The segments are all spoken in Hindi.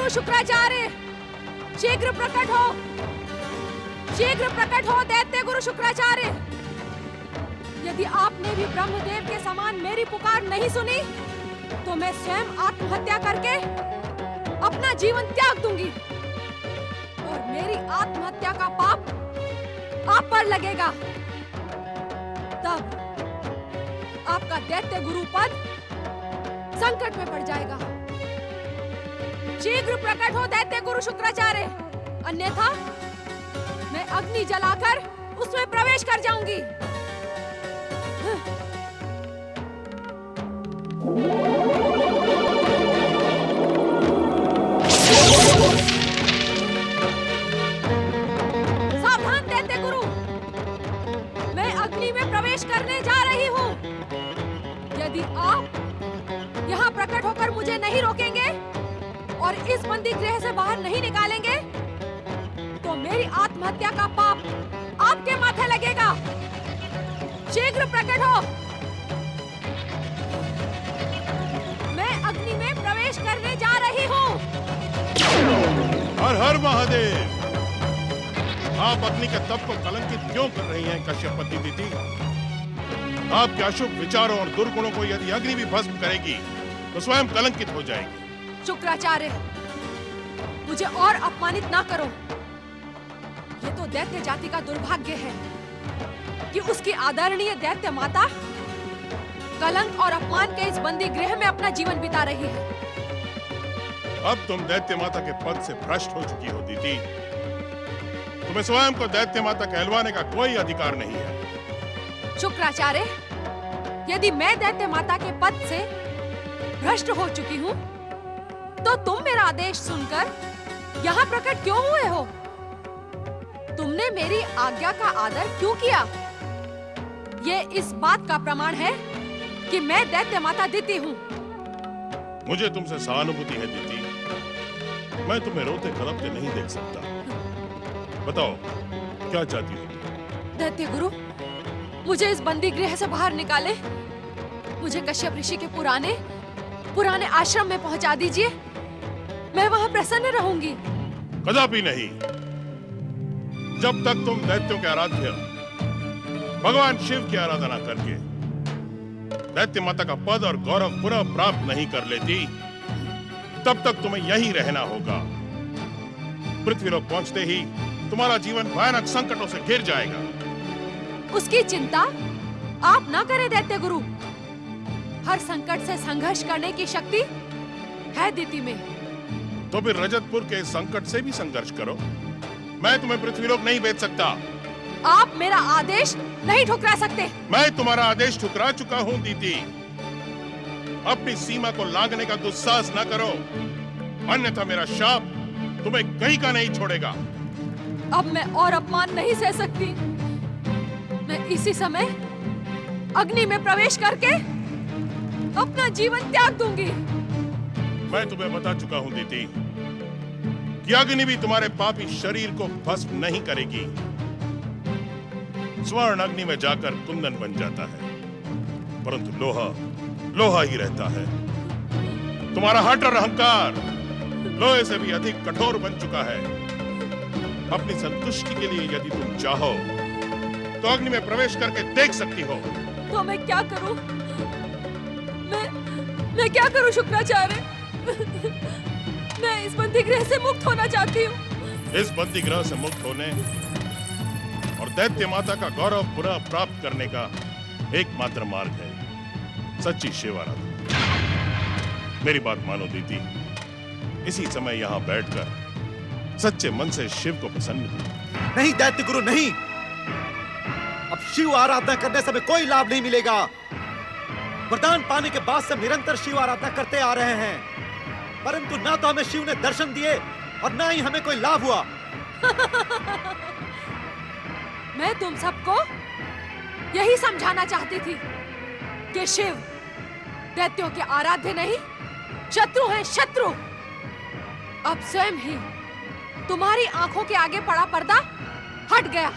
गुरु शुक्राचार्य, शीघ्र प्रकट हो, शीघ्र प्रकट हो दैत्य गुरु शुक्राचार्य। यदि आपने भी ब्रह्मदेव के समान मेरी पुकार नहीं सुनी तो मैं स्वयं आत्महत्या करके अपना जीवन त्याग दूंगी और मेरी आत्महत्या का पाप आप पर लगेगा। तब आपका दैत्य गुरु पद संकट में पड़ जाएगा। शीघ्र प्रकट हो दैत्य गुरु शुक्राचार्य, अन्यथा मैं अग्नि जलाकर उसमें प्रवेश कर जाऊंगी। सावधान दैत्य गुरु, मैं अग्नि में प्रवेश करने जा रही हूँ। यदि आप यहाँ प्रकट होकर मुझे नहीं रोकेंगे और इस बंदी गृह से बाहर नहीं निकालेंगे तो मेरी आत्महत्या का पाप आपके माथे लगेगा। शीघ्र प्रकट हो, मैं अग्नि में प्रवेश करने जा रही हूँ। हर हर महादेव। आप अग्नि के तप को कलंकित क्यों कर रही हैं कश्यपति दीदी? आपके अशुभ विचारों और दुर्गुणों को यदि अग्नि भी भस्म करेगी तो स्वयं कलंकित हो जाएगी। शुक्राचार्य, मुझे और अपमानित ना करो। ये तो दैत्य जाति का दुर्भाग्य है कि उसकी आदरणीय दैत्य माता कलंक और अपमान के इस बंदी गृह में अपना जीवन बिता रही है। अब तुम दैत्य माता के पद से भ्रष्ट हो चुकी हो दीदी। तुम्हें स्वयं को दैत्य माता कहलवाने का कोई अधिकार नहीं है। शुक्राचार्य, यदि मैं दैत्य माता के पद से भ्रष्ट हो चुकी हूँ तो तुम मेरा आदेश सुनकर यहाँ प्रकट क्यों हुए हो? तुमने मेरी आज्ञा का आदर क्यों किया? ये इस बात का प्रमाण है कि मैं दैत्य माता दिति हूँ। मुझे तुमसे सहानुभूति है दीदी। मैं तुम्हें रोते कलपते नहीं देख सकता। बताओ क्या चाहती हो? दैत्य गुरु, मुझे इस बंदी गृह से बाहर निकाले। मुझे कश्यप ऋषि के पुराने आश्रम में पहुंचा दीजिए। मैं वहां प्रसन्न रहूंगी। कदापि नहीं। जब तक तुम दैत्यों के आराध्य भगवान शिव की आराधना करके दैत्य माता का पद और गौरव पुनः प्राप्त नहीं कर लेती तब तक तुम्हें यहीं रहना होगा। पृथ्वीलोक पहुंचते ही तुम्हारा जीवन भयानक संकटों से घिर जाएगा। उसकी चिंता आप ना करें दैत्य गुरु। हर संकट से संघर्ष करने की शक्ति है दिति में। तो फिर रजतपुर के इस संकट से भी संघर्ष करो। मैं तुम्हें पृथ्वीलोक नहीं भेज सकता। आप मेरा आदेश नहीं ठुकरा सकते। मैं तुम्हारा आदेश ठुकरा चुका हूँ दीदी। अपनी सीमा को लांघने का दुस्साहस न करो, अन्यथा मेरा शाप तुम्हें कहीं का नहीं छोड़ेगा। अब मैं और अपमान नहीं सह सकती। मैं इसी समय अग्नि में प्रवेश करके अपना जीवन त्याग दूंगी। मैं तुम्हें बता चुका हूं दीदी कि अग्नि भी तुम्हारे पापी शरीर को भस्म नहीं करेगी। स्वर्ण अग्नि में जाकर कुंदन बन जाता है, परंतु लोहा ही रहता है। तुम्हारा हठ और अहंकार लोहे से भी अधिक कठोर बन चुका है। अपनी संतुष्टि के लिए यदि तुम चाहो तो अग्नि में प्रवेश करके देख सकती हो। तो मैं क्या करूं? मैं क्या करूं शुक्राचार्य? मैं इस बंदी गृह से मुक्त होना चाहती हूँ। इस बंदी गृह से मुक्त होने और दैत्य माता का गौरव पुनः प्राप्त करने का एकमात्र मार्ग है सच्ची शिव आराधना। मेरी बात मानो दीदी। इसी समय यहाँ बैठकर सच्चे मन से शिव को प्रसन्न हो। नहीं दैत्य गुरु, नहीं। अब शिव आराधना करने से हमें कोई लाभ नहीं मिलेगा। वरदान पाने के बाद से निरंतर शिव आराधना करते आ रहे हैं, परंतु ना तो हमें शिव ने दर्शन दिए और ना ही हमें कोई लाभ हुआ। मैं तुम सबको यही समझाना चाहती थी कि शिव दैत्यों के आराध्य नहीं, शत्रु हैं शत्रु। अब स्वयं ही तुम्हारी आंखों के आगे पड़ा पर्दा हट गया।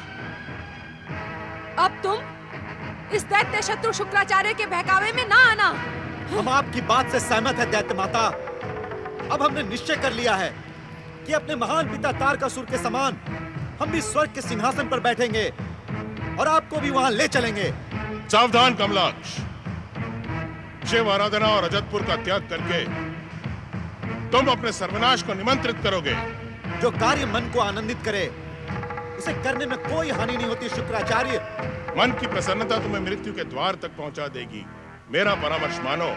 अब तुम इस दैत्य शत्रु शुक्राचार्य के बहकावे में ना आना। हम आपकी बात से सहमत हैं दैत्य माता, अब हमने निश्चय कर लिया है कि अपने महान पिता तारकासुर के समान हम भी स्वर्ग के सिंहासन पर बैठेंगे और आपको भी वहां ले चलेंगे। सावधान कमलाक्ष, शिव आराधना और अजतपुर का त्याग करके तुम अपने सर्वनाश को निमंत्रित करोगे। जो कार्य मन को आनंदित करे उसे करने में कोई हानि नहीं होती शुक्राचार्य। मन की प्रसन्नता तुम्हें मृत्यु के द्वार तक पहुंचा देगी। मेरा परामर्श मानो,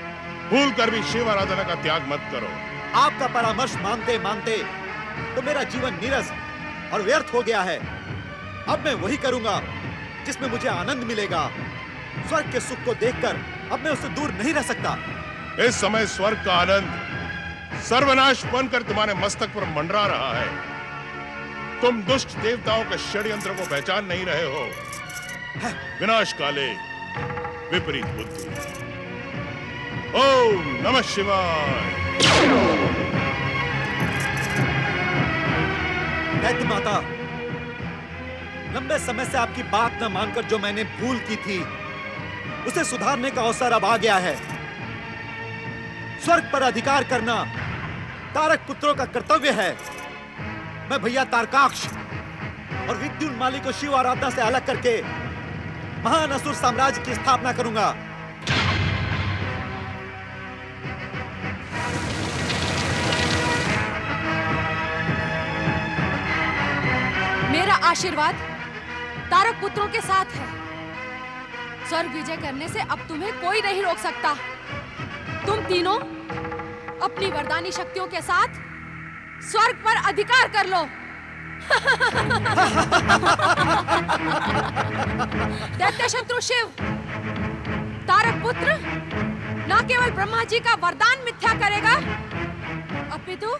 भूल कर भी शिव आराधना का त्याग मत करो। आपका परामर्श मानते मानते तो मेरा जीवन नीरस और व्यर्थ हो गया है। अब मैं वही करूंगा जिसमें मुझे आनंद मिलेगा। स्वर्ग के सुख को देखकर अब मैं उससे दूर नहीं रह सकता। इस समय स्वर्ग का आनंद सर्वनाश बनकर तुम्हारे मस्तक पर मंडरा रहा है। तुम दुष्ट देवताओं के षड्यंत्र को पहचान नहीं रहे हो। विनाश काले विपरीत बुद्धि। ओम नमः शिवाय। दैत्य माता, लंबे समय से आपकी बात न मानकर जो मैंने भूल की थी उसे सुधारने का अवसर अब आ गया है। स्वर्ग पर अधिकार करना तारक पुत्रों का कर्तव्य है। मैं भैया तारकाक्ष और विद्युन्माली को शिव आराधना से अलग करके महान असुर साम्राज्य की स्थापना करूंगा। मेरा आशीर्वाद तारक पुत्रों के साथ है। स्वर्ग विजय करने से अब तुम्हें कोई नहीं रोक सकता। तुम तीनों अपनी वरदानी शक्तियों के साथ स्वर्ग पर अधिकार कर लो। दैत्य शत्रु शिव, तारक पुत्र न केवल ब्रह्मा जी का वरदान मिथ्या करेगा, अपितु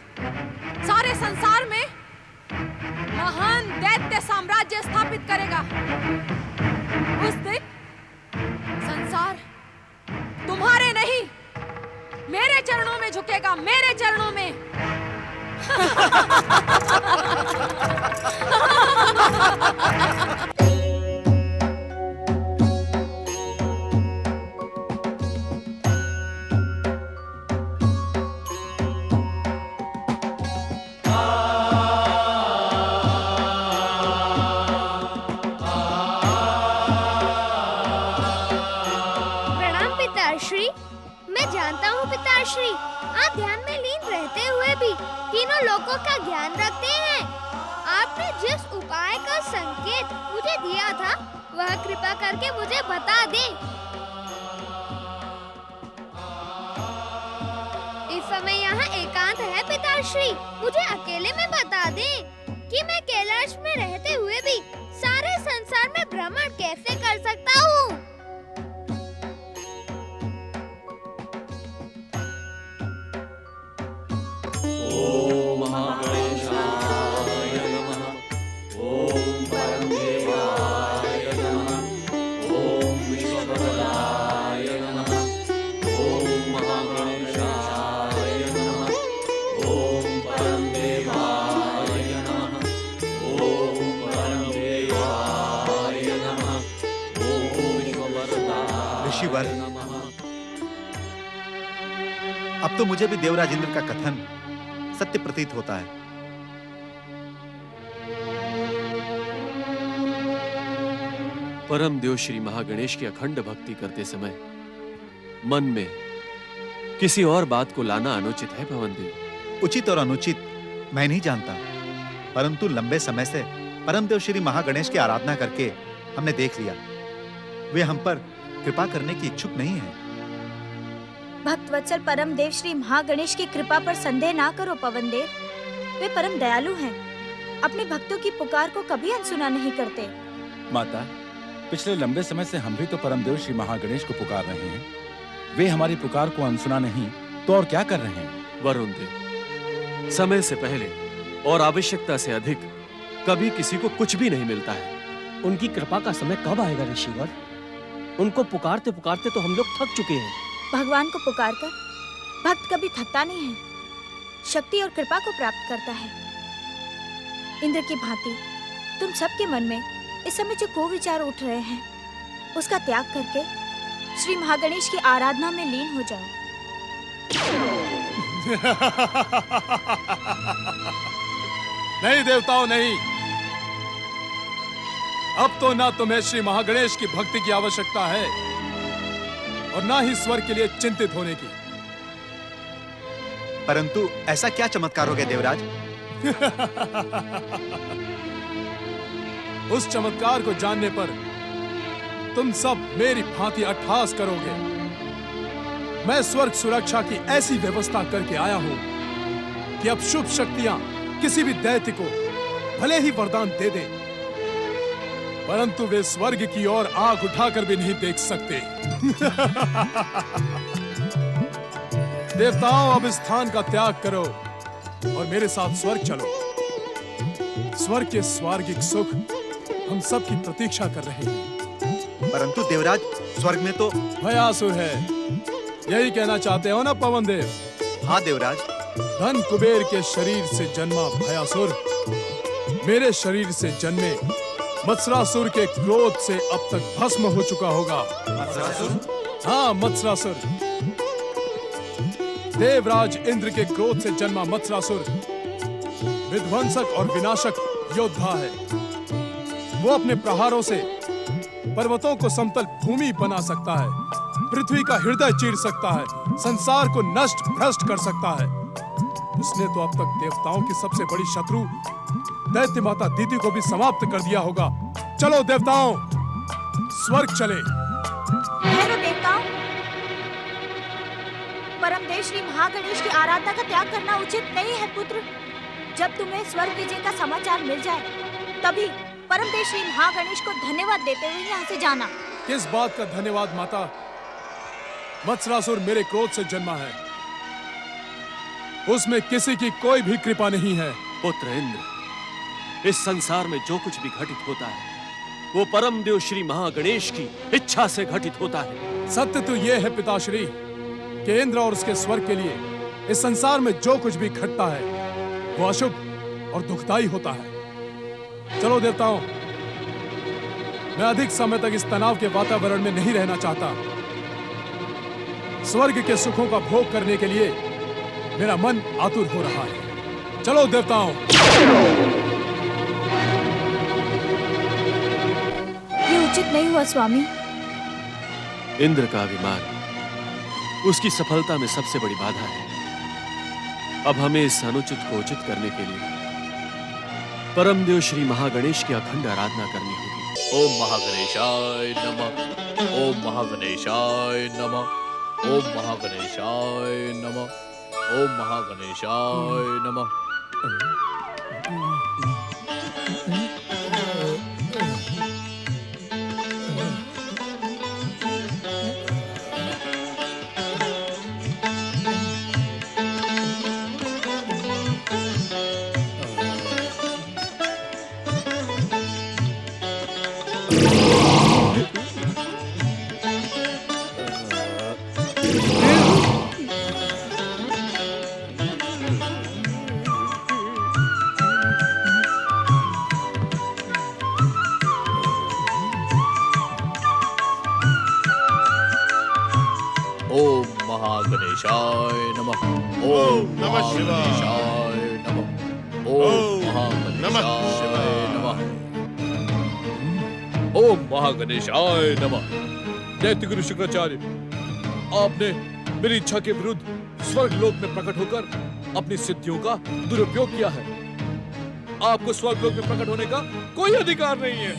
सारे संसार में महान दैत्य साम्राज्य स्थापित करेगा। उस दिन संसार तुम्हारे नहीं, मेरे चरणों में झुकेगा, मेरे चरणों में। प्रणाम पिताश्री। मैं जानता हूँ पिताश्री, आप ध्यान में लीन रहते हुए भी तीनों लोकों का ज्ञान रखते हैं। आपने जिस उपाय का संकेत मुझे दिया था वह कृपा करके मुझे बता दें। इस समय यहाँ एकांत है पिताश्री, मुझे अकेले में बता दें कि मैं कैलाश में रहते हुए भी सारे संसार में भ्रमण कैसे कर सकता हूँ। ऋषिवर, अब तो मुझे भी देवराज इंद्र का कथन सत्य प्रतीत होता है। परम देव श्री महागणेश की अखंड भक्ति करते समय मन में किसी और बात को लाना अनुचित है पवन देव। उचित और अनुचित मैं नहीं जानता, परंतु लंबे समय से परम देव श्री महागणेश की आराधना करके हमने देख लिया, वे हम पर कृपा करने की इच्छुक नहीं है। भक्त वत्सल परम देव श्री महागणेश की कृपा पर संदेह ना करो पवन देव, वे परम दयालु हैं, अपने भक्तों की पुकार को कभी अनसुना नहीं करते। माता, पिछले लंबे समय से हम भी तो परमदेव श्री महागणेश को पुकार रहे हैं। वे हमारी पुकार को अनसुना नहीं तो और क्या कर रहे हैं? वरुण देव, समय से पहले और आवश्यकता से अधिक कभी किसी को कुछ भी नहीं मिलता है। उनकी कृपा का समय कब आएगा ऋषिवर? उनको पुकारते पुकारते तो हम लोग थक चुके हैं। भगवान को पुकारकर भक्त कभी थकता नहीं है, शक्ति और कृपा को प्राप्त करता है। इंद्र की भांति तुम सबके मन में इस समय जो कुविचार उठ रहे हैं उसका त्याग करके श्री महागणेश की आराधना में लीन हो जाओ। नहीं देवताओं, नहीं। अब तो ना तुम्हें श्री महागणेश की भक्ति की आवश्यकता है और ना ही स्वर्ग के लिए चिंतित होने की। परंतु ऐसा क्या चमत्कार हो गया देवराज? उस चमत्कार को जानने पर तुम सब मेरी भांति अट्टहास करोगे। मैं स्वर्ग सुरक्षा की ऐसी व्यवस्था करके आया हूं कि अब शुभ शक्तियां किसी भी दैत्य को भले ही वरदान दे दें, परंतु वे स्वर्ग की ओर आंख उठाकर भी नहीं देख सकते। देवताओं, अब इस स्थान का त्याग करो और मेरे साथ स्वर्ग चलो। स्वर्ग के स्वार्गिक सुख हम सब की प्रतीक्षा कर रहे हैं। परंतु देवराज, स्वर्ग में तो भयासुर है, यही कहना चाहते हो ना पवन देव? हाँ देवराज। धन कुबेर के शरीर से जन्मा भयासुर मेरे शरीर से जन्मे मत्सरासुर के क्रोध से अब तक भस्म हो चुका होगा। हाँ, मत्सरासुर। देवराज इंद्र के क्रोध से जन्मा मत्सरासुर विध्वंसक और विनाशक योद्धा है। वो अपने प्रहारों से पर्वतों को समतल भूमि बना सकता है, पृथ्वी का हृदय चीर सकता है, संसार को नष्ट भ्रष्ट कर सकता है। उसने तो अब तक देवताओं की सबसे बड़ी शत्रु दैत्य माता दीति को भी समाप्त कर दिया होगा। चलो देवताओं, स्वर्ग चले। ठहरो देवताओं, परमदेव श्री महागणेश की आराधना का त्याग करना उचित नहीं है पुत्र। जब तुम्हें स्वर्ग विजय का समाचार मिल जाए तभी परमदेव श्री महागणेश को धन्यवाद देते हुए यहाँ से जाना। किस बात का धन्यवाद माता? मत्सरासुर मेरे क्रोध से जन्मा है, उसमें किसी की कोई भी कृपा नहीं है। पुत्र इंद्र, इस संसार में जो कुछ भी घटित होता है वो परम देव श्री महागणेश की इच्छा से घटित होता है। सत्य तो यह है पिताश्री कि इंद्र और उसके स्वर्ग के लिए इस संसार में जो कुछ भी घटता है वो अशुभ और दुखदाई होता है। चलो देवताओं, मैं अधिक समय तक इस तनाव के वातावरण में नहीं रहना चाहता। स्वर्ग के सुखों का भोग करने के लिए मेरा मन आतुर हो रहा है। चलो देवताओं। ये उचित नहीं हुआ स्वामी। इंद्र का अभिमान उसकी सफलता में सबसे बड़ी बाधा है। अब हमें इस अनुचित को उचित करने के लिए परमदेव श्री महागणेश की अखंड आराधना करनी होगी। ओम महागणेशाय नमः। ओम महागणेशाय नमः। ओम महागणेशाय नमः। ओम महागणेशाय नमः। ओम महागणेशाय नमः। ओम नमः शिवाय। गणेशाय नमः। ओम महागणेशाय नमः। ओम महागणेशाय नमः। दैत्य गुरु शुक्राचार्य, आपने मेरी इच्छा के विरुद्ध स्वर्ग लोक में प्रकट होकर अपनी सिद्धियों का दुरुपयोग किया है। आपको स्वर्ग लोक में प्रकट होने का कोई अधिकार नहीं है।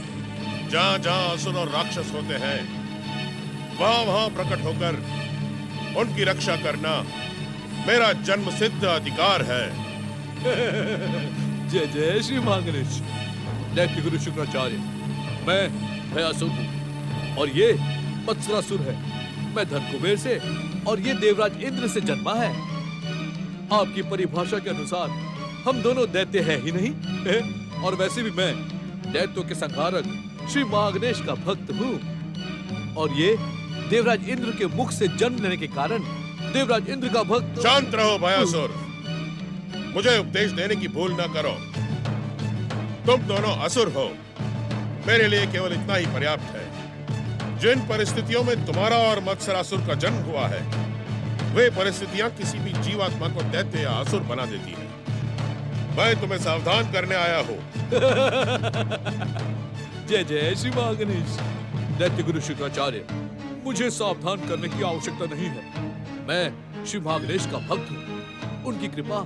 जहाँ जहाँ असुर और राक्षस होते हैं वहाँ वहाँ प्रकट होकर उनकी रक्षा करना मेरा जन्म सिद्ध अधिकार है। जय जय श्री महागणेश। दैत्य गुरु शुक्राचार्य, मैं भयासुर हूँ और ये मत्सरासुर है। मैं धन कुबेर से और ये देवराज इंद्र से जन्मा है। आपकी परिभाषा के अनुसार हम दोनों दैत्य हैं ही नहीं, और वैसे भी मैं दैत्यों के संहारक श्री महागणेश का भक्त हूँ। और ये देवराज इंद्र के मुख से जन्म लेने के कारण देवराज इंद्र का भक्त। शांत रहो भयासुर, मुझे उपदेश देने की भूल न करो। तुम दोनों असुर हो, मेरे लिए केवल इतना ही पर्याप्त है। जिन परिस्थितियों में तुम्हारा और मत्सरासुर का जन्म हुआ है वे परिस्थितियां किसी भी जीवात्मा को दैत्य या असुर बना देती हैं। मैं तुम्हें सावधान करने आया हूँ। जय जय श्री महागणेश। दैत्य गुरु शुक्राचार्य, मुझे सावधान करने की आवश्यकता नहीं है। मैं श्री महागणेश का भक्त हूँ। उनकी कृपा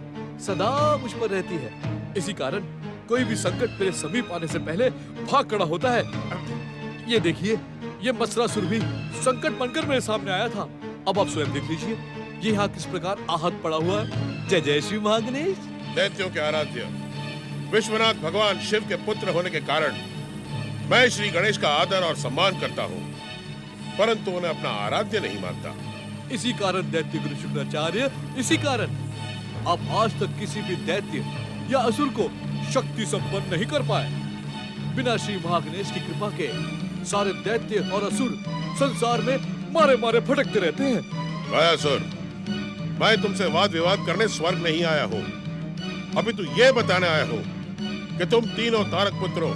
सदा मुझ पर रहती है। इसी कारण कोई भी संकट मेरे समीप आने से पहले भाग खड़ा होता है। ये देखिए, ये मत्सरासुर भी संकट बनकर मेरे सामने आया था। अब आप स्वयं देख लीजिए, ये यहाँ किस प्रकार आहत पड़ा हुआ है। जय जय श्री महागणेश। दैत्यों के आराध्य विश्वनाथ भगवान शिव के पुत्र होने के कारण मैं श्री गणेश का आदर और सम्मान करता हूँ, परंतु उन्हें अपना आराध्य नहीं मानता। इसी कारण दैत्य गुरु शुक्राचार्य, इसी कारण आप आज तक किसी भी दैत्य या असुर को शक्ति संपन्न नहीं कर पाए। बिना श्री महागणेश की कृपा के सारे दैत्य और असुर संसार में मारे मारे भटकते रहते हैं। भाई असुर, मैं तुमसे वाद विवाद करने स्वर्ग नहीं आया हूँ। अभी तो ये बताने आया हूँ कि तुम तीनों तारक पुत्रों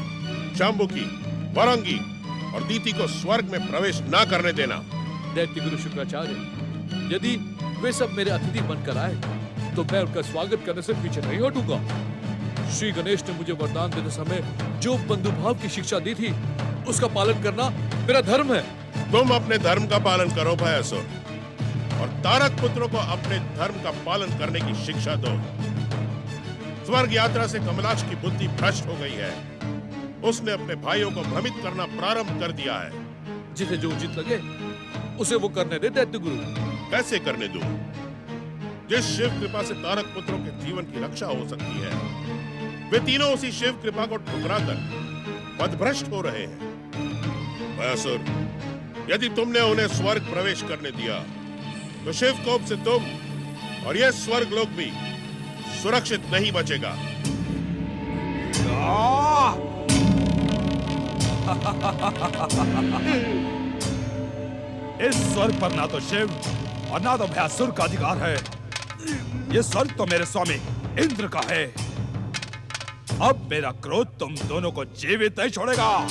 शाम्बुकी, वरंगी और दीति को स्वर्ग में प्रवेश ना करने देना। दैत्य गुरु शुक्राचार्य, यदि वे सब मेरे अतिथि बनकर आए तो मैं उनका स्वागत करने से पीछे नहीं हटूंगा। श्री गणेश ने मुझे वरदान देते समय जो बंधुभाव की शिक्षा दी थी, उसका पालन करना मेरा धर्म है। तुम अपने धर्म का पालन करो भाई असुर, और तारक पुत्रों को अपने धर्म का पालन करने की शिक्षा दो। स्वर्ग यात्रा से कमलाश की बुद्धि भ्रष्ट हो गई है। उसने अपने भाइयों को भ्रमित करना प्रारंभ कर दिया है। जिसे जो उचित लगे उसे वो करने दे दैत्य गुरु। कैसे करने दूं? जिस शिव कृपा से तारक पुत्रों के जीवन की रक्षा हो सकती है, वे तीनों उसी शिव कृपा को ठुकराकर पथभ्रष्ट हो रहे हैं। असुर, यदि तुमने उन्हें स्वर्ग प्रवेश करने दिया तो शिव कोप से तुम और यह स्वर्ग लोक भी सुरक्षित नहीं बचेगा। इस स्वर्ग पर ना तो शिव और ना तो भयासुर का अधिकार है। ये स्वर्ग तो मेरे स्वामी इंद्र का है। अब मेरा क्रोध तुम दोनों को जीवित नहीं छोड़ेगा।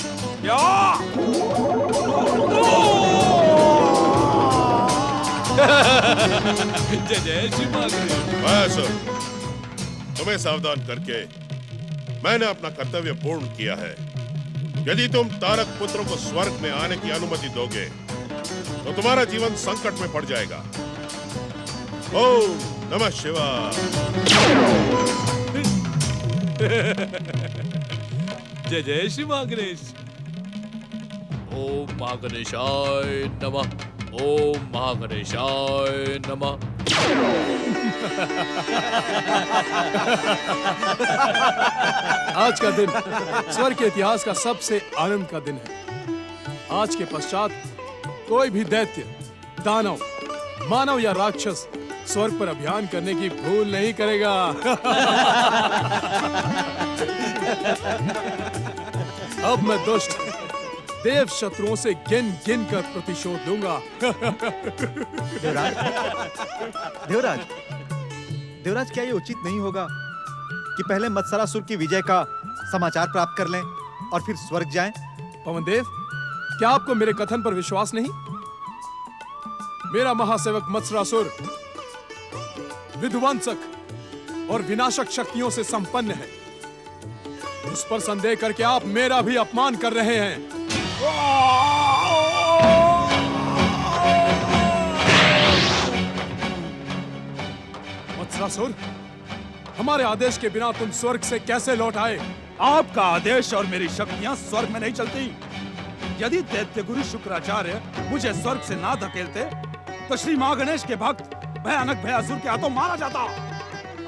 जय जय श्री महागणेश। तुम्हें सावधान करके मैंने अपना कर्तव्य पूर्ण किया है। यदि तुम तारक पुत्रों को स्वर्ग में आने की अनुमति दोगे तो तुम्हारा जीवन संकट में पड़ जाएगा। ओम नमः शिवाय। जय जय श्री महागणेश। ओम महागणेशाय नमः। ओम महागणेशाय नमः। आज का दिन स्वर्ग के इतिहास का सबसे आनंद का दिन है। आज के पश्चात कोई भी दैत्य, दानव, मानव या राक्षस स्वर्ग पर अभियान करने की भूल नहीं करेगा। अब मैं दुष्ट देव शत्रुओं से गिन गिन कर प्रतिशोध लूंगा। देवराज, देवराज, देवराज, क्या ये उचित नहीं होगा कि पहले मत्सरासुर की विजय का समाचार प्राप्त कर लें और फिर स्वर्ग जाएं? पवनदेव, क्या आपको मेरे कथन पर विश्वास नहीं? मेरा महासेवक मत्सरासुर विध्वंसक और विनाशक शक्तियों से संपन्न है। उस पर संदेह करके आप मेरा भी अपमान कर रहे हैं। मत्सरासुर, हमारे आदेश के बिना तुम स्वर्ग से कैसे लौट आए? आपका आदेश और मेरी शक्तियां स्वर्ग में नहीं चलती। यदि दैत्य गुरु शुक्राचार्य मुझे स्वर्ग से ना धकेलते तो श्री महागणेश के भक्त भयानक भयासुर के हाथों मारा जाता।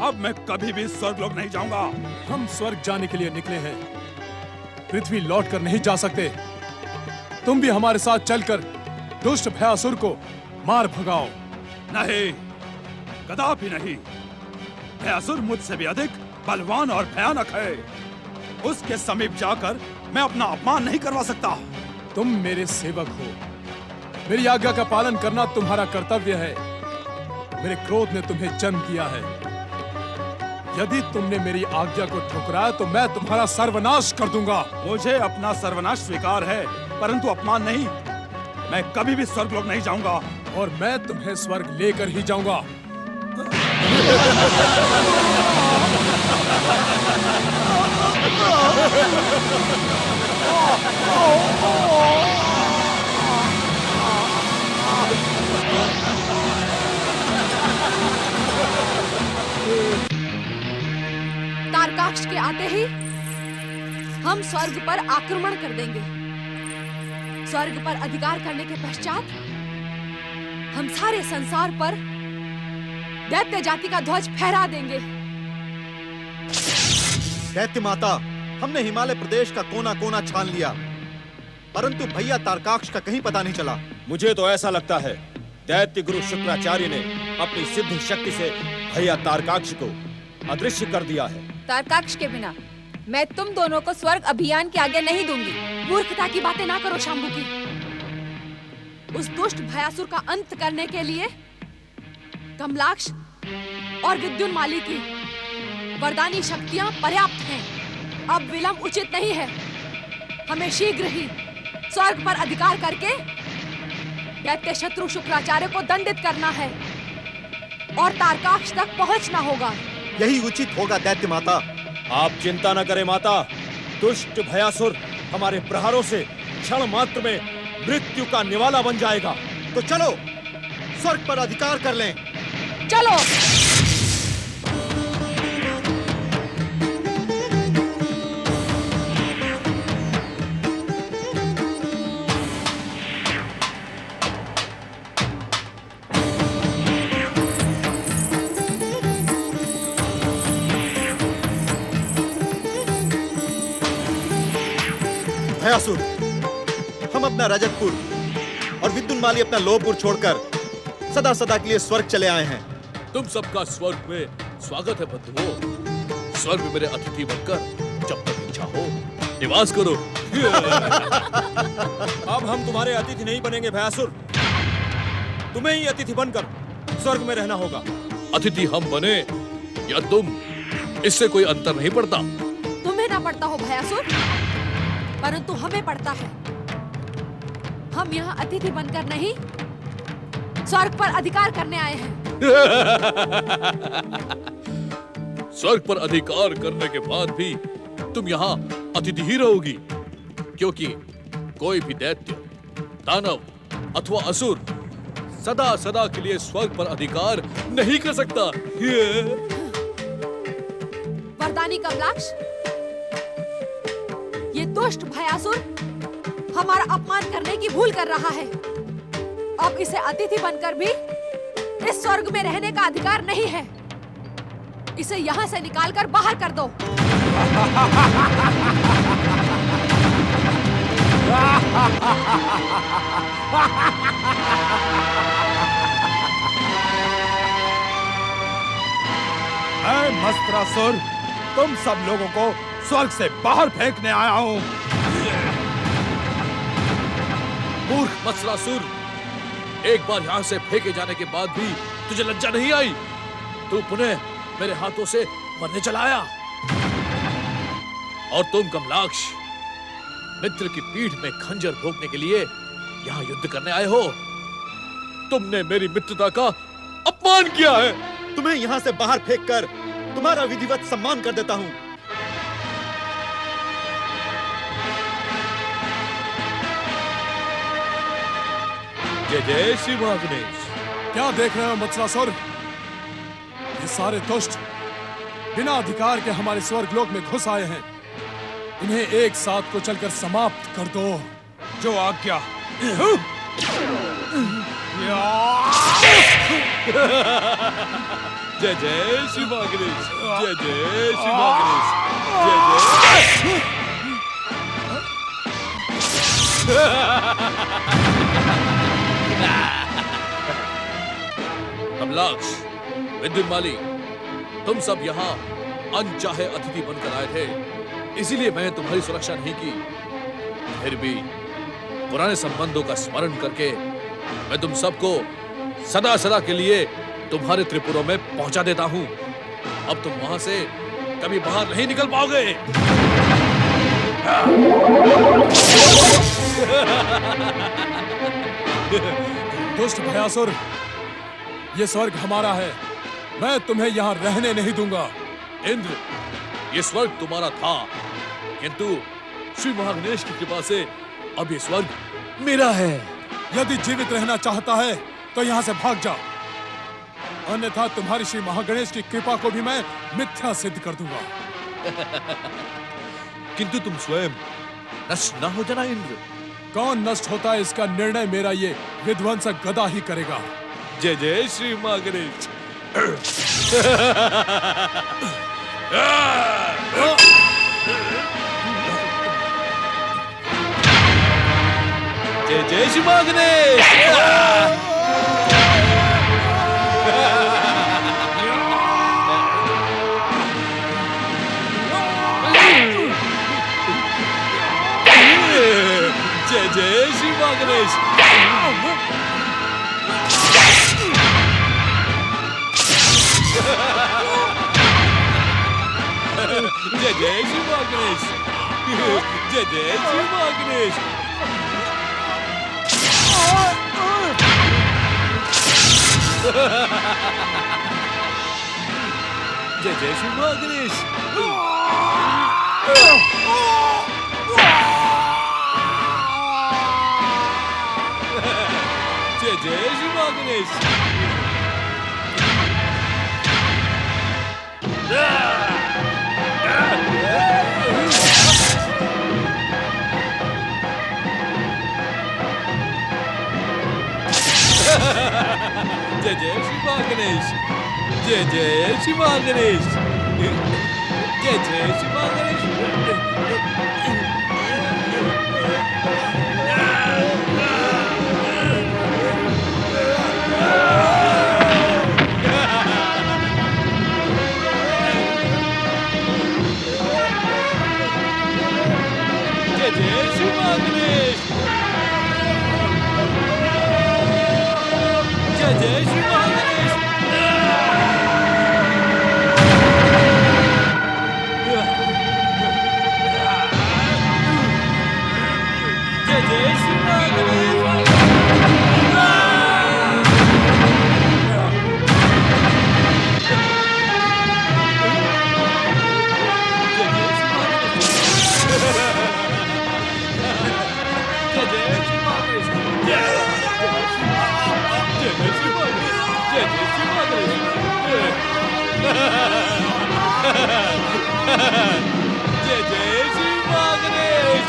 अब मैं कभी भी स्वर्ग लोक नहीं जाऊंगा। हम स्वर्ग जाने के लिए निकले हैं, पृथ्वी लौट कर नहीं जा सकते। तुम भी हमारे साथ चलकर दुष्ट भयासुर को मार भगाओ। नहीं, कदापि नहीं। भयासुर मुझसे भी अधिक बलवान और भयानक है। उसके समीप जाकर मैं अपना अपमान नहीं करवा सकता। तुम मेरे सेवक हो, मेरी आज्ञा का पालन करना तुम्हारा कर्तव्य है। मेरे क्रोध ने तुम्हें जन्म दिया है। यदि तुमने मेरी आज्ञा को ठुकराया तो मैं तुम्हारा सर्वनाश कर दूंगा। मुझे अपना सर्वनाश स्वीकार है, परंतु अपमान नहीं। मैं कभी भी स्वर्ग लोक नहीं जाऊंगा। और मैं तुम्हें स्वर्ग लेकर ही जाऊंगा। तारकाक्ष के आते ही हम स्वर्ग पर आक्रमण कर देंगे। स्वर्ग पर अधिकार करने के पश्चात हम सारे संसार पर दैत्य जाति का ध्वज फहरा देंगे। दैत्य माता, हमने हिमालय प्रदेश का कोना कोना छान लिया, परंतु भैया तारकाक्ष का कहीं पता नहीं चला। मुझे तो ऐसा लगता है दैत्य गुरु शुक्राचार्य ने अपनी सिद्ध शक्ति से भैया तारकाक्ष को अदृश्य कर दिया है। तारकाक्ष के बिना मैं तुम दोनों को स्वर्ग अभियान के आगे नहीं दूंगी। मूर्खता की बातें ना करो शांभुकी। उस दुष्ट भयासुर का अंत करने के लिए कमलाक्ष और विद्युन्माली की वरदानी शक्तियां पर्याप्त हैं। अब विलंब उचित नहीं है। हमें शीघ्र ही स्वर्ग पर अधिकार करके दैत्य शत्रु शुक्राचार्य को दंडित करना है और तारकाक्ष तक पहुंचना होगा। यही उचित होगा दैत्य माता। आप चिंता न करें माता, दुष्ट भयासुर हमारे प्रहारों से क्षण मात्र में मृत्यु का निवाला बन जाएगा। तो चलो स्वर्ग पर अधिकार कर लें। चलो। भयासुर, हम अपना रजतपुर और विद्युन्माली अपना लोहपुर छोड़कर सदा सदा के लिए स्वर्ग चले आए हैं। तुम सबका स्वर्ग में स्वागत है बंधुओं। स्वर्ग में मेरे अतिथि बनकर जब तक इच्छा हो निवास करो। अब हम तुम्हारे अतिथि नहीं बनेंगे भयासुर, तुम्हें ही अतिथि बनकर स्वर्ग में रहना होगा। अतिथि हम बने या तुम, इससे कोई अंतर नहीं पड़ता। तुम्हें ना पड़ता हो भयासुर, परंतु हमें पड़ता है। हम यहाँ अतिथि बनकर नहीं, स्वर्ग पर अधिकार करने आए हैं। स्वर्ग पर अधिकार करने के बाद भी तुम यहाँ अतिथि ही रहोगी, क्योंकि कोई भी दैत्य, दानव अथवा असुर सदा सदा के लिए स्वर्ग पर अधिकार नहीं कर सकता। वरदानी कमलाक्ष, ये दुष्ट भयासुर हमारा अपमान करने की भूल कर रहा है। अब इसे अतिथि बनकर भी इस स्वर्ग में रहने का अधिकार नहीं है। इसे यहाँ से निकालकर बाहर कर दो। मैं मस्त्रासुर तुम सब लोगों को स्वर्ग से बाहर फेंकने आया हूँ। मूर्ख मत्सरासुर, एक बार यहाँ से फेंके जाने के बाद भी तुझे लज्जा नहीं आई? तू पुनः मेरे हाथों से मरने चला आया। और तुम कमलाक्ष, मित्र की पीठ में खंजर भोंकने के लिए यहाँ युद्ध करने आए हो। तुमने मेरी मित्रता का अपमान किया है। तुम्हें यहाँ से बाहर फेंककर तुम्हारा विधिवत सम्मान कर देता हूँ। जय जय श्री महागणेश। क्या देख रहे हो मत्सरासुर? ये सारे दुष्ट बिना अधिकार के हमारे स्वर्गलोक में घुस आए हैं। इन्हें एक साथ को चलकर समाप्त कर दो। जो आज्ञा। जय जय श्री महागणेश, जय जय श्री महागणेश, जय कमलाक्ष, विद्युन्माली, तुम सब यहाँ अनचाहे अतिथि बनकर आए थे, इसीलिए मैंने तुम्हारी सुरक्षा नहीं की। फिर भी पुराने संबंधों का स्मरण करके मैं तुम सबको सदा सदा के लिए तुम्हारे त्रिपुरों में पहुंचा देता हूं। अब तुम वहां से कभी बाहर नहीं निकल पाओगे। दुष्ट भयासुर, ये स्वर्ग हमारा है, मैं तुम्हें यहाँ रहने नहीं दूंगा। इंद्र, ये स्वर्ग तुम्हारा था, किंतु श्री महागणेश की कृपा से अब ये स्वर्ग मेरा है। यदि जीवित रहना चाहता है तो यहाँ से भाग जा, अन्यथा तुम्हारी श्री महागणेश की कृपा को भी मैं मिथ्या सिद्ध कर दूंगा। किंतु तुम स्वयं नष्ट न हो जाना इंद्र। कौन नष्ट होता है इसका निर्णय मेरा ये विध्वंसक गदा ही करेगा। जय जय श्री महागणेश। जय जय श्री महागणेश। जय जय श्री महागणेश। जय जय श्री महागणेश। जय जय श्री महागणेश। जय जय श्री महागणेश। जय जय श्री महागणेश। जय जय श्री महागणेश। जय जय श्री महागणेश। जय जय श्री महागणेश। जय जय श्री महागणेश। जय जय श्री महागणेश। जय जय श्री महागणेश। जय जय श्री महागणेश।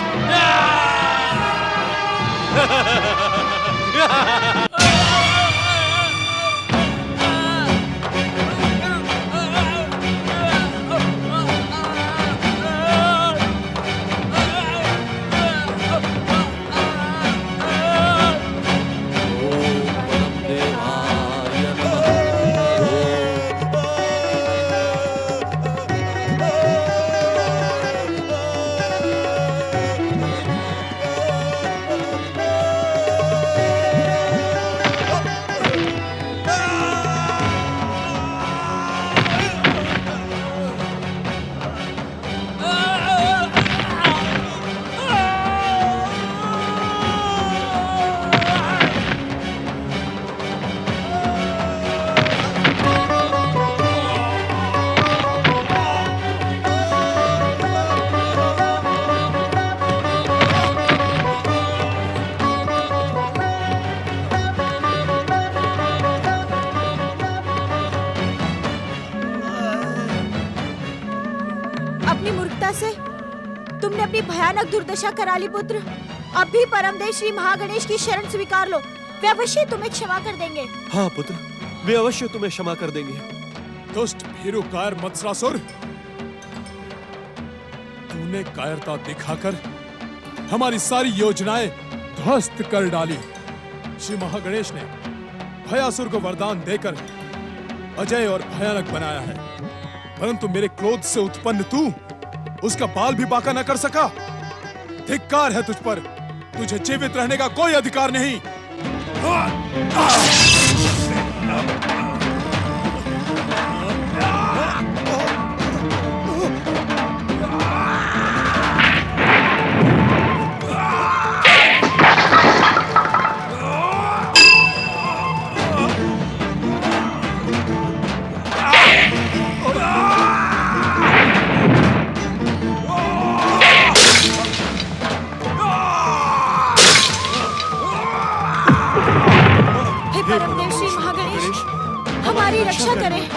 अपनी मूर्खता से तुमने अपनी भयानक दुर्दशा करा ली पुत्र। अब भी परमदेव श्री महागणेश की शरण स्वीकार लो, वे अवश्य तुम्हें क्षमा कर देंगे। हाँ पुत्र, वे अवश्य तुम्हें क्षमा कर देंगे। दुष्ट भीरुकार मत्सरासुर, तूने कायरता दिखाकर हमारी सारी योजनाएं ध्वस्त कर डाली। श्री महागणेश ने भयासुर को वरदान देकर अजय और भयानक बनाया है, परंतु मेरे क्रोध से उत्पन्न तू उसका बाल भी बाका न कर सका। धिक्कार है तुझ पर, तुझे जीवित रहने का कोई अधिकार नहीं। करें।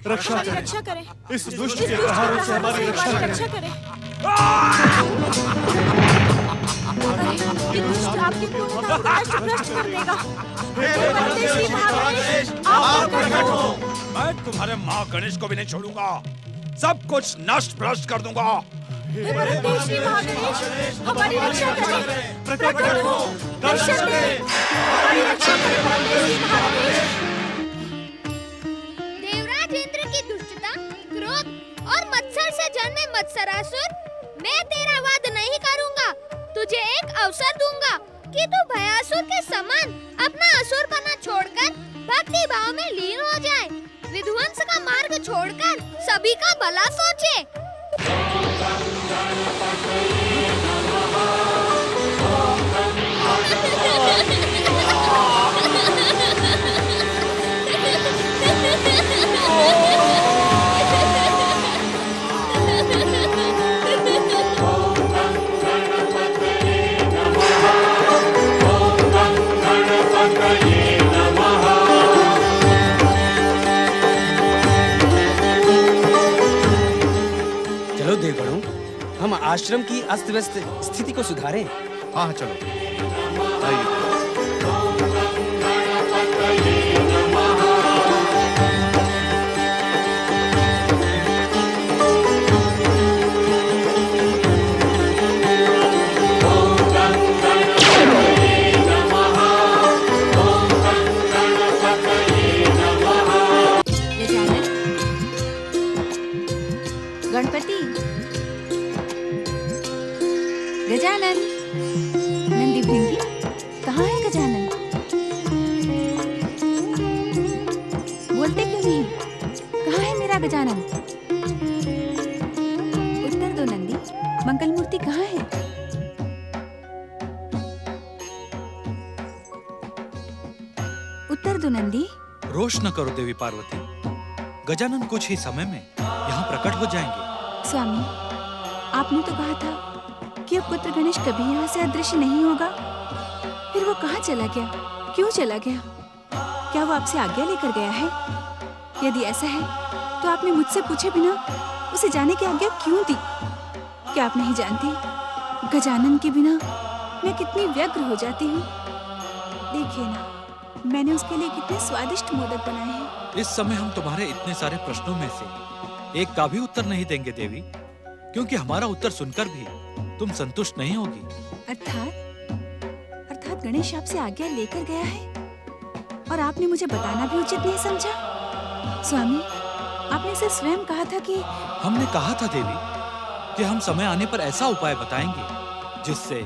रक्षा हमारी करें, रक्षा करें। इस दुष्ट के प्रहारों से हमारी रक्षा रक्षा करें। करें। अरे, ये दुष्ट आपकी पूर्णता को नष्ट भ्रष्ट कर देगा। हे बंदे श्री महागणेश, आप प्रकट हो। मैं तुम्हारे माँ गणेश को भी नहीं छोड़ूंगा, सब कुछ नष्ट भ्रष्ट कर दूंगा। हे बंदे श्री महागणेश, हमारी रक्षा करें। प्रकट हो, दर्शन दें, हमारी रक्षा करें बंदे श्री महागणेश। देवराज इंद्र की दुष्टता, क्रोध और मत्सर से जन्मे मत्सरासुर, मैं तेरा वध नहीं करूंगा। तुझे एक अवसर दूंगा कि तू भयासुर के समान अपना असुर बना छोड़कर भक्ति भाव में लीन हो जाए, विध्वंस का मार्ग छोड़कर सभी का भला सोचे। चलो देवगणों, हम आश्रम की अस्त व्यस्त स्थिति को सुधारें। हाँ चलो। गणपति, गजानन, नंदी भृंगी, कहाँ है गजानन? बोलते क्यों नहीं? कहाँ है मेरा गजानन? उत्तर दो नंदी, मंगल मूर्ति कहाँ है? उत्तर दो नंदी। रोष न करो देवी पार्वती, गजानन कुछ ही समय में यहाँ प्रकट हो जाएंगे। स्वामी, आपने तो कहा था कि अब पुत्र गणेश कभी यहाँ से अदृश्य नहीं होगा। फिर वो कहाँ चला गया? क्यों चला गया? क्या वो आपसे आज्ञा लेकर गया है? यदि ऐसा है तो आपने मुझसे पूछे बिना उसे जाने की आज्ञा क्यों दी? क्या आप नहीं जानती, गजानन के बिना मैं कितनी व्यग्र हो जाती हूँ। देखिए ना, मैंने उसके लिए कितने स्वादिष्ट मोदक बनाए हैं। इस समय हम तुम्हारे इतने सारे प्रश्नों में से एक का भी उत्तर नहीं देंगे देवी, क्योंकि हमारा उत्तर सुनकर भी तुम संतुष्ट नहीं होगी। अर्थात गणेश आपसे आज्ञा लेकर गया है और आपने मुझे बताना भी उचित नहीं समझा। स्वामी, आपने इसे स्वयं कहा था कि हमने कहा था देवी कि हम समय आने पर ऐसा उपाय बताएंगे जिससे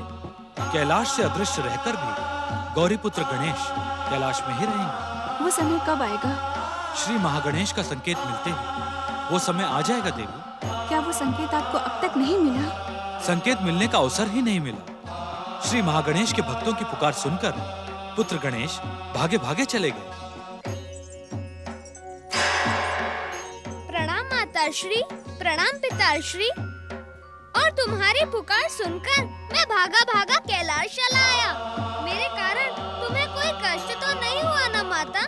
कैलाश से अदृश्य रहकर भी गौरीपुत्र गणेश कैलाश में ही रहेंगे। वो समय कब आएगा? श्री महागणेश का संकेत मिलते ही वो समय आ जाएगा देवी। क्या वो संकेत आपको अब तक नहीं मिला? संकेत मिलने का अवसर ही नहीं मिला। श्री महागणेश के भक्तों की पुकार सुनकर पुत्र गणेश भागे भागे चले गए। प्रणाम माताश्री, प्रणाम पिताश्री। और तुम्हारी पुकार सुनकर मैं भागा भागा कैलाश चला आया। मेरे कारण तुम्हें कोई कष्ट तो नहीं हुआ ना माता?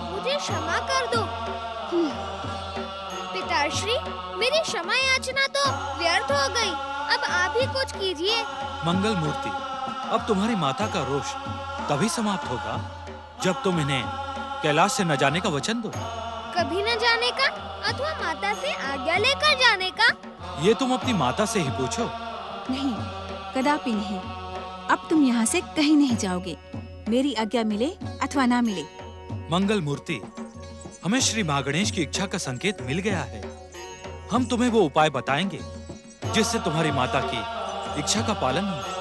मुझे क्षमा कर दो। पिताश्री, मेरी क्षमा याचना तो व्यर्थ हो गई। अब आप ही कुछ कीजिए। मंगल मूर्ति, अब तुम्हारी माता का रोष तभी समाप्त होगा जब तुम इन्हें कैलाश से न जाने का वचन दो। कभी न जाने का अथवा माता से आज्ञा लेकर जाने का? ये तुम अपनी माता से ही पूछो। नहीं, कदापि नहीं। अब तुम यहाँ से कहीं नहीं जाओगे, मेरी आज्ञा मिले अथवा ना मिले। मंगल मूर्ति, हमें श्री महागणेश की इच्छा का संकेत मिल गया है। हम तुम्हें वो उपाय बताएंगे जिससे तुम्हारी माता की इच्छा का पालन हो।